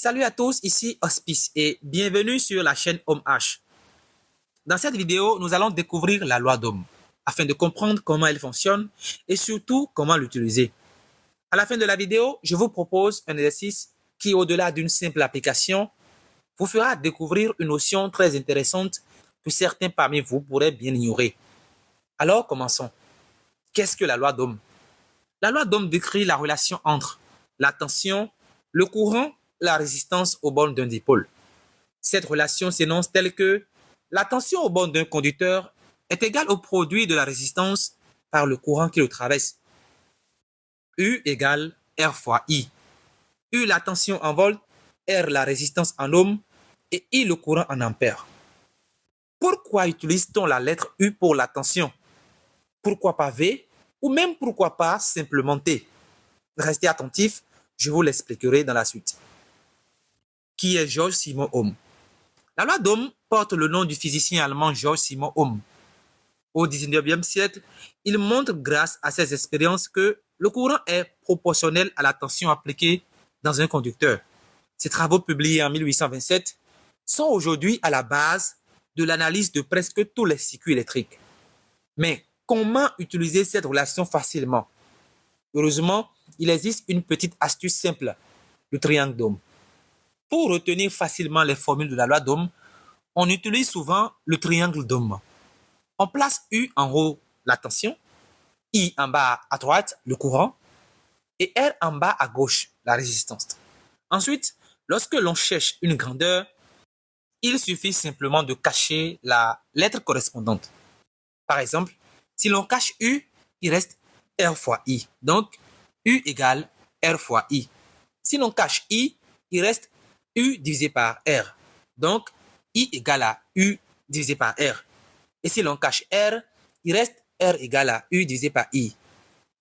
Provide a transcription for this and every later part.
Salut à tous, ici Hospice et bienvenue sur la chaîne Homme H. Dans cette vidéo, nous allons découvrir la loi d'Ohm afin de comprendre comment elle fonctionne et surtout comment l'utiliser. À la fin de la vidéo, je vous propose un exercice qui, au-delà d'une simple application, vous fera découvrir une notion très intéressante que certains parmi vous pourraient bien ignorer. Alors, commençons. Qu'est-ce que la loi d'Ohm? La loi d'Ohm décrit la relation entre la tension, le courant, la résistance aux bornes d'un dipôle. Cette relation s'énonce telle que la tension aux bornes d'un conducteur est égale au produit de la résistance par le courant qui le traverse. U égale R fois I. U la tension en volts, R la résistance en ohms et I le courant en ampères. Pourquoi utilise-t-on la lettre U pour la tension? Pourquoi pas V ou même pourquoi pas simplement T? Restez attentifs, je vous l'expliquerai dans la suite. Qui est Georges Simon Ohm? La loi d'Ohm porte le nom du physicien allemand Georges Simon Ohm. Au XIXe siècle, il montre grâce à ses expériences que le courant est proportionnel à la tension appliquée dans un conducteur. Ses travaux publiés en 1827 sont aujourd'hui à la base de l'analyse de presque tous les circuits électriques. Mais comment utiliser cette relation facilement? Heureusement, il existe une petite astuce simple, le triangle d'Ohm. Pour retenir facilement les formules de la loi d'Ohm, on utilise souvent le triangle d'Ohm. On place U en haut, la tension, I en bas à droite, le courant, et R en bas à gauche, la résistance. Ensuite, lorsque l'on cherche une grandeur, il suffit simplement de cacher la lettre correspondante. Par exemple, si l'on cache U, il reste R fois I. Donc, U égale R fois I. Si l'on cache I, il reste U divisé par R. Donc, I égale à U divisé par R. Et si l'on cache R, il reste R égale à U divisé par I.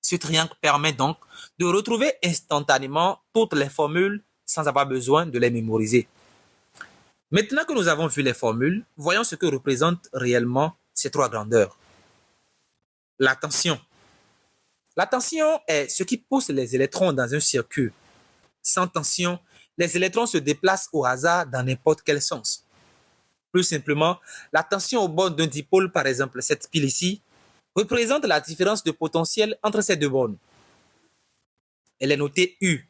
Ce triangle permet donc de retrouver instantanément toutes les formules sans avoir besoin de les mémoriser. Maintenant que nous avons vu les formules, voyons ce que représentent réellement ces trois grandeurs. La tension. La tension est ce qui pousse les électrons dans un circuit. Sans tension, les électrons se déplacent au hasard dans n'importe quel sens. Plus simplement, la tension au bord d'un dipôle, par exemple cette pile ici, représente la différence de potentiel entre ces deux bornes. Elle est notée U.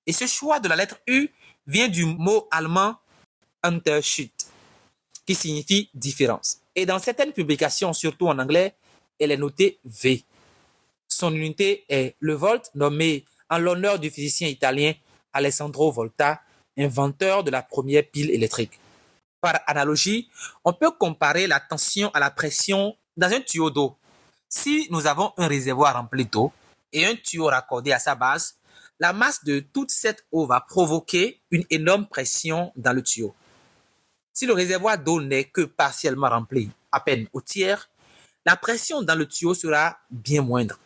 Et ce choix de la lettre U vient du mot allemand Unterschied, qui signifie différence. Et dans certaines publications, surtout en anglais, elle est notée V. Son unité est le volt, nommé en l'honneur du physicien italien Alessandro Volta, inventeur de la première pile électrique. Par analogie, on peut comparer la tension à la pression dans un tuyau d'eau. Si nous avons un réservoir rempli d'eau et un tuyau raccordé à sa base, la masse de toute cette eau va provoquer une énorme pression dans le tuyau. Si le réservoir d'eau n'est que partiellement rempli, à peine au tiers, la pression dans le tuyau sera bien moindre.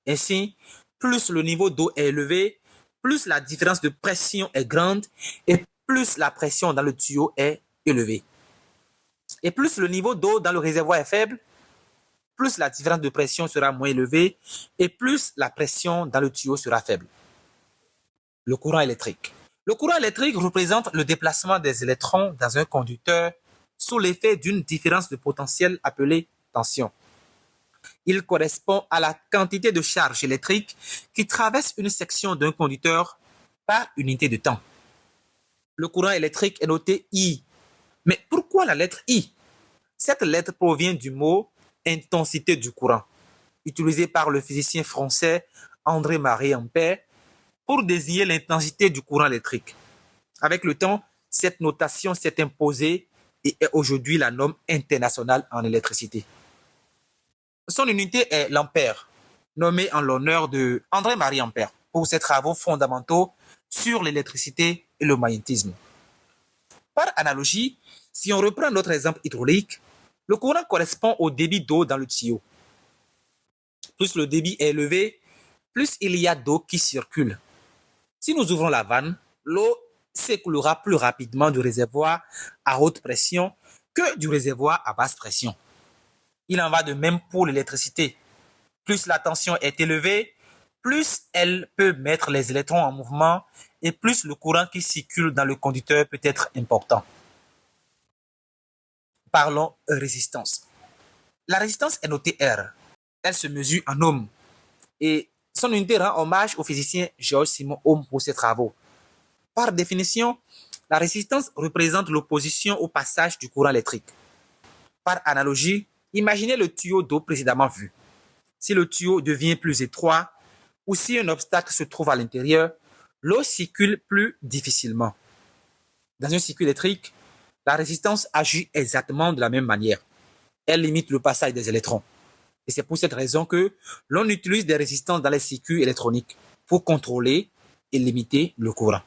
Ainsi, plus le niveau d'eau est élevé, plus la différence de pression est grande et plus la pression dans le tuyau est élevée. Et plus le niveau d'eau dans le réservoir est faible, plus la différence de pression sera moins élevée et plus la pression dans le tuyau sera faible. Le courant électrique. Le courant électrique représente le déplacement des électrons dans un conducteur sous l'effet d'une différence de potentiel appelée tension. Il correspond à la quantité de charge électrique qui traverse une section d'un conducteur par unité de temps. Le courant électrique est noté I. Mais pourquoi la lettre I? Cette lettre provient du mot intensité du courant, utilisé par le physicien français André-Marie Ampère pour désigner l'intensité du courant électrique. Avec le temps, cette notation s'est imposée et est aujourd'hui la norme internationale en électricité. Son unité est l'ampère, nommé en l'honneur de André-Marie Ampère pour ses travaux fondamentaux sur l'électricité et le magnétisme. Par analogie, si on reprend notre exemple hydraulique, le courant correspond au débit d'eau dans le tuyau. Plus le débit est élevé, plus il y a d'eau qui circule. Si nous ouvrons la vanne, l'eau s'écoulera plus rapidement du réservoir à haute pression que du réservoir à basse pression. Il en va de même pour l'électricité. Plus la tension est élevée, plus elle peut mettre les électrons en mouvement et plus le courant qui circule dans le conducteur peut être important. Parlons résistance. La résistance est notée R. Elle se mesure en ohms. Et son unité rend hommage au physicien Georges Simon Ohm pour ses travaux. Par définition, la résistance représente l'opposition au passage du courant électrique. Par analogie, imaginez le tuyau d'eau précédemment vu. Si le tuyau devient plus étroit ou si un obstacle se trouve à l'intérieur, l'eau circule plus difficilement. Dans un circuit électrique, la résistance agit exactement de la même manière. Elle limite le passage des électrons. Et c'est pour cette raison que l'on utilise des résistances dans les circuits électroniques pour contrôler et limiter le courant.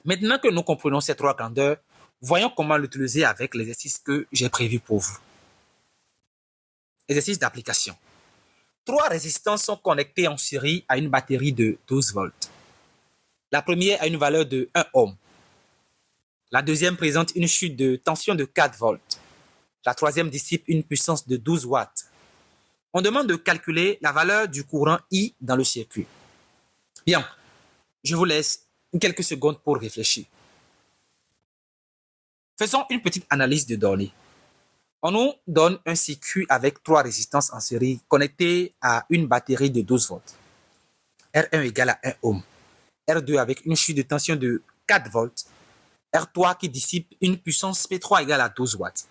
Maintenant que nous comprenons ces trois grandeurs, voyons comment l'utiliser avec l'exercice que j'ai prévu pour vous. Exercice d'application. Trois résistances sont connectées en série à une batterie de 12 volts. La première a une valeur de 1 ohm. La deuxième présente une chute de tension de 4 volts. La troisième dissipe une puissance de 12 watts. On demande de calculer la valeur du courant I dans le circuit. Bien, je vous laisse quelques secondes pour réfléchir. Faisons une petite analyse de données. On nous donne un circuit avec trois résistances en série connectées à une batterie de 12 volts. R1 égale à 1 ohm. R2 avec une chute de tension de 4 volts. R3 qui dissipe une puissance P3 égale à 12 watts.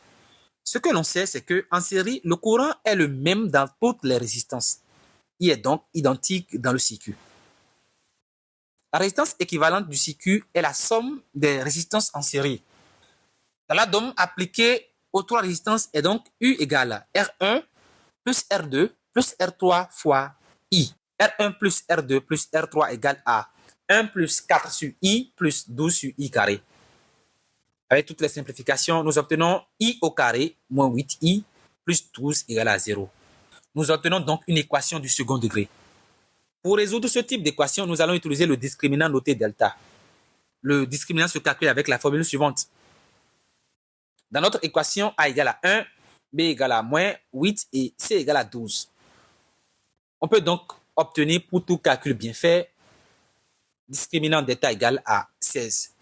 Ce que l'on sait, c'est qu'en série, le courant est le même dans toutes les résistances. Il est donc identique dans le circuit. La résistance équivalente du circuit est la somme des résistances en série. Dans la DOM appliquée aux trois résistances est donc U égale à R1 plus R2 plus R3 fois I. R1 plus R2 plus R3 égale à 1 plus 4 sur I plus 12 sur I carré. Avec toutes les simplifications, nous obtenons I au carré moins 8I plus 12 égale à 0. Nous obtenons donc une équation du second degré. Pour résoudre ce type d'équation, nous allons utiliser le discriminant noté delta. Le discriminant se calcule avec la formule suivante. Dans notre équation, A égale à 1, B égale à moins 8 et C égale à 12. On peut donc obtenir, pour tout calcul bien fait, discriminant delta égale à 16.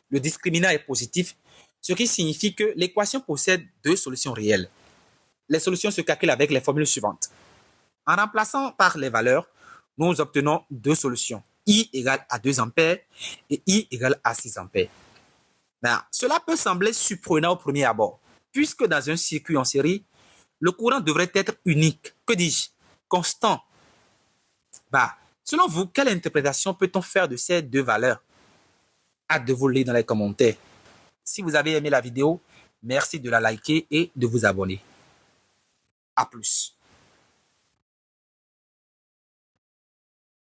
Le discriminant est positif, ce qui signifie que l'équation possède deux solutions réelles. Les solutions se calculent avec les formules suivantes. En remplaçant par les valeurs, nous obtenons deux solutions. I égale à 2 ampères et I égale à 6 ampères. Ben, cela peut sembler surprenant au premier abord, puisque dans un circuit en série, le courant devrait être unique, que dis-je, constant. Ben, selon vous, quelle interprétation peut-on faire de ces deux valeurs? Hâte de vous le lire dans les commentaires. Si vous avez aimé la vidéo, merci de la liker et de vous abonner. À plus.